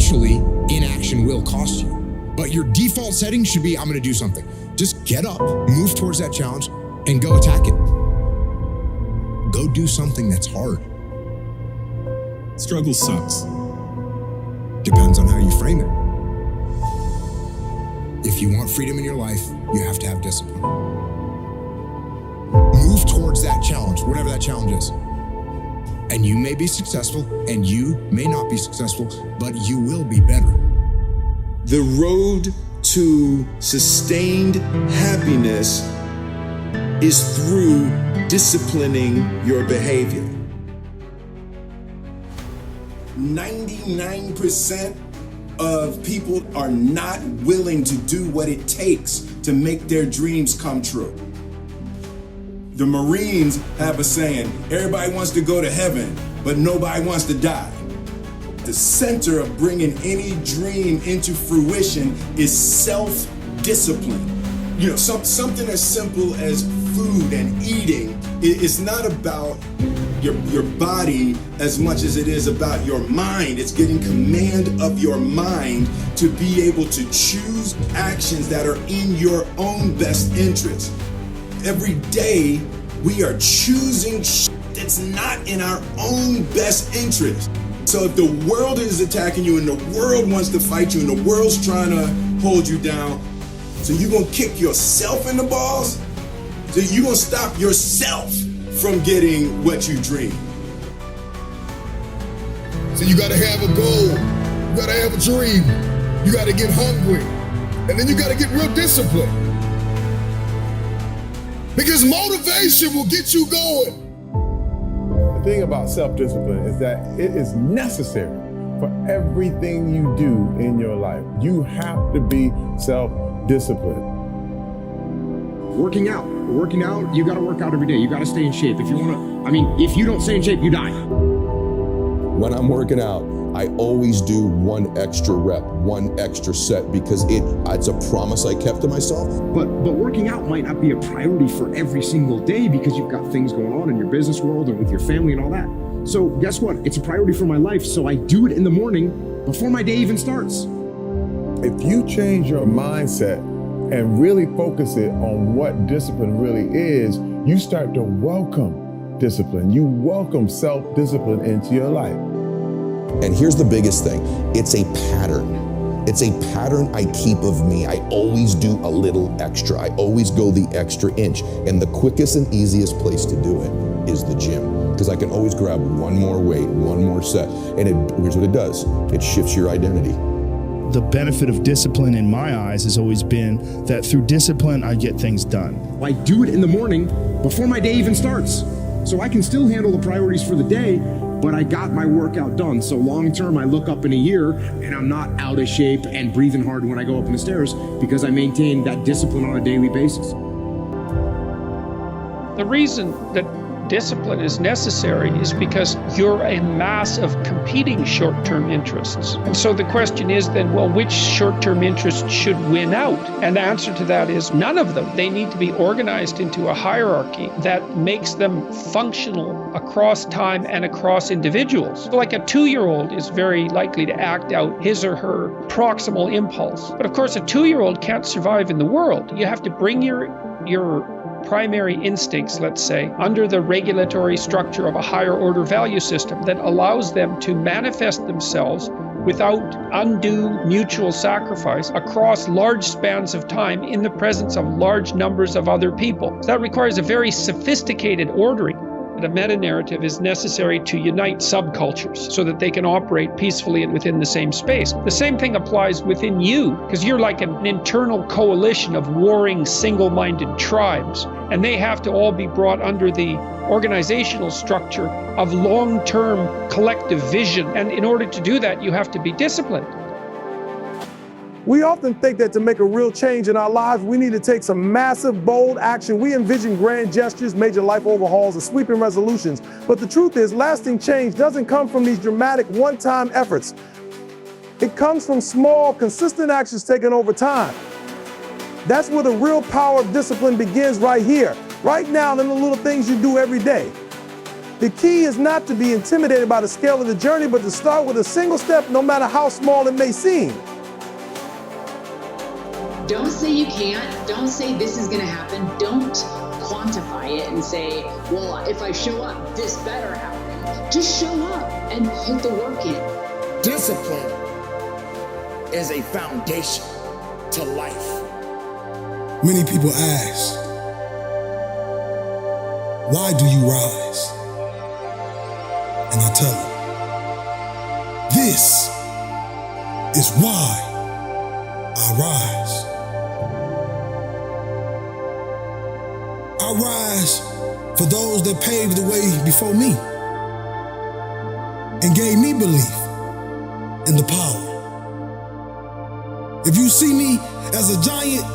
eventually inaction will cost you. But your default setting should be, I'm gonna do something. Just get up, move towards that challenge, and go attack it. Go do something that's hard. Struggle sucks. Depends on how you frame it. If you want freedom in your life, you have to have discipline. Move towards that challenge, whatever that challenge is. And you may be successful, and you may not be successful, but you will be better. The road to sustained happiness is through disciplining your behavior. 99% of people are not willing to do what it takes to make their dreams come true. The Marines have a saying, everybody wants to go to heaven, but nobody wants to die. The center of bringing any dream into fruition is self-discipline. You know, something as simple as food and eating. It's not about your body as much as it is about your mind. It's getting command of your mind to be able to choose actions that are in your own best interest. Every day we are choosing that's not in our own best interest. So if the world is attacking you and the world wants to fight you and the world's trying to hold you down, so you're gonna kick yourself in the balls? So you're gonna stop yourself from getting what you dream. So you gotta have a goal, you gotta have a dream, you gotta get hungry, and then you gotta get real disciplined. Because motivation will get you going. The thing about self-discipline is that it is necessary for everything you do in your life. You have to be self-disciplined. Working out, you gotta work out every day. You gotta stay in shape. If you if you don't stay in shape, you die. When I'm working out, I always do one extra rep, one extra set, because it's a promise I kept to myself. But working out might not be a priority for every single day because you've got things going on in your business world and with your family and all that. So guess what? It's a priority for my life, so I do it in the morning before my day even starts. If you change your mindset and really focus it on what discipline really is, you start to welcome discipline. You welcome self-discipline into your life. And here's the biggest thing. It's a pattern. It's a pattern I keep of me. I always do a little extra. I always go the extra inch. And the quickest and easiest place to do it is the gym. Because I can always grab one more weight, one more set. And here's what it does. It shifts your identity. The benefit of discipline in my eyes has always been that through discipline, I get things done. I do it in the morning before my day even starts. So I can still handle the priorities for the day, but I got my workout done. So long term, I look up in a year and I'm not out of shape and breathing hard when I go up in the stairs because I maintain that discipline on a daily basis. The reason that discipline is necessary is because you're a mass of competing short-term interests. And so the question is then, well, which short-term interests should win out? And the answer to that is none of them. They need to be organized into a hierarchy that makes them functional across time and across individuals. Like a 2-year-old is very likely to act out his or her proximal impulse. But of course, a 2-year-old can't survive in the world. You have to bring your primary instincts, let's say, under the regulatory structure of a higher order value system that allows them to manifest themselves without undue mutual sacrifice across large spans of time in the presence of large numbers of other people. So that requires a very sophisticated ordering. A meta-narrative is necessary to unite subcultures so that they can operate peacefully and within the same space. The same thing applies within you, because you're like an internal coalition of warring single-minded tribes, and they have to all be brought under the organizational structure of long-term collective vision. And in order to do that, you have to be disciplined. We often think that to make a real change in our lives, we need to take some massive, bold action. We envision grand gestures, major life overhauls, and sweeping resolutions. But the truth is, lasting change doesn't come from these dramatic one-time efforts. It comes from small, consistent actions taken over time. That's where the real power of discipline begins, right here, right now, in the little things you do every day. The key is not to be intimidated by the scale of the journey, but to start with a single step, no matter how small it may seem. Don't say you can't. Don't say this is going to happen. Don't quantify it and say, well, if I show up, this better happen. Just show up and put the work in. Discipline is a foundation to life. Many people ask, why do you rise? And I tell them, this is why I rise. I rise for those that paved the way before me and gave me belief in the power. If you see me as a giant,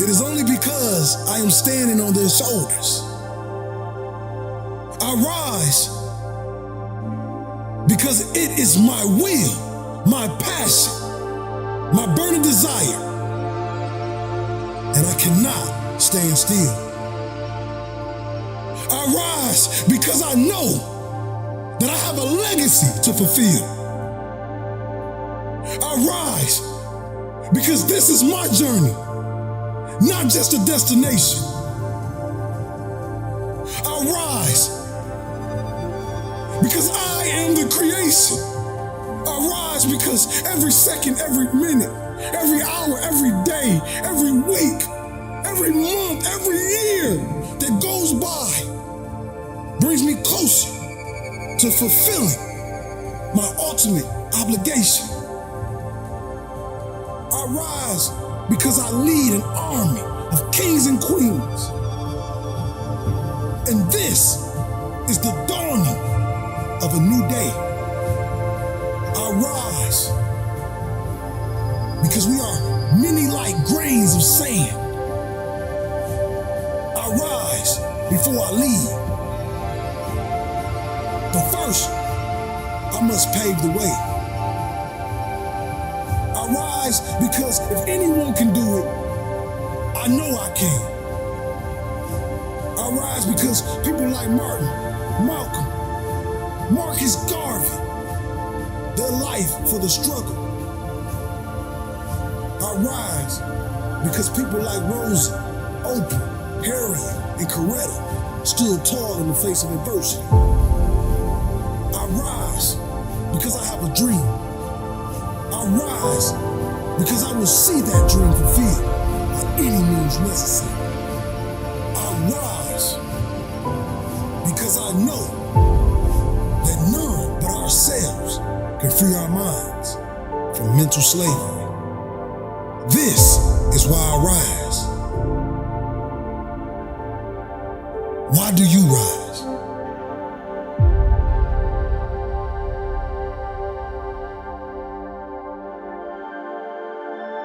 it is only because I am standing on their shoulders. I rise because it is my will, my passion, my burning desire, and I cannot stand still. I rise because I know that I have a legacy to fulfill. I rise because this is my journey, not just a destination. I rise because I am the creation. I rise because every second, every minute, every hour, every day, every week, every month, every year that goes by brings me closer to fulfilling my ultimate obligation. I rise because I lead an army of kings and queens. And this is the dawning of a new day. I rise because we are many like grains of sand. I rise before I leave. But first, I must pave the way. I rise because if anyone can do it, I know I can. I rise because people like Martin, Malcolm, Marcus Garvey, their life for the struggle. I rise because people like Rosie, Oprah, Harriet, and Coretta stood tall in the face of adversity. I rise because I have a dream. I rise because I will see that dream fulfilled by any means necessary. I rise because I know that none but ourselves can free our minds from mental slavery. This is why I rise. Why do you rise?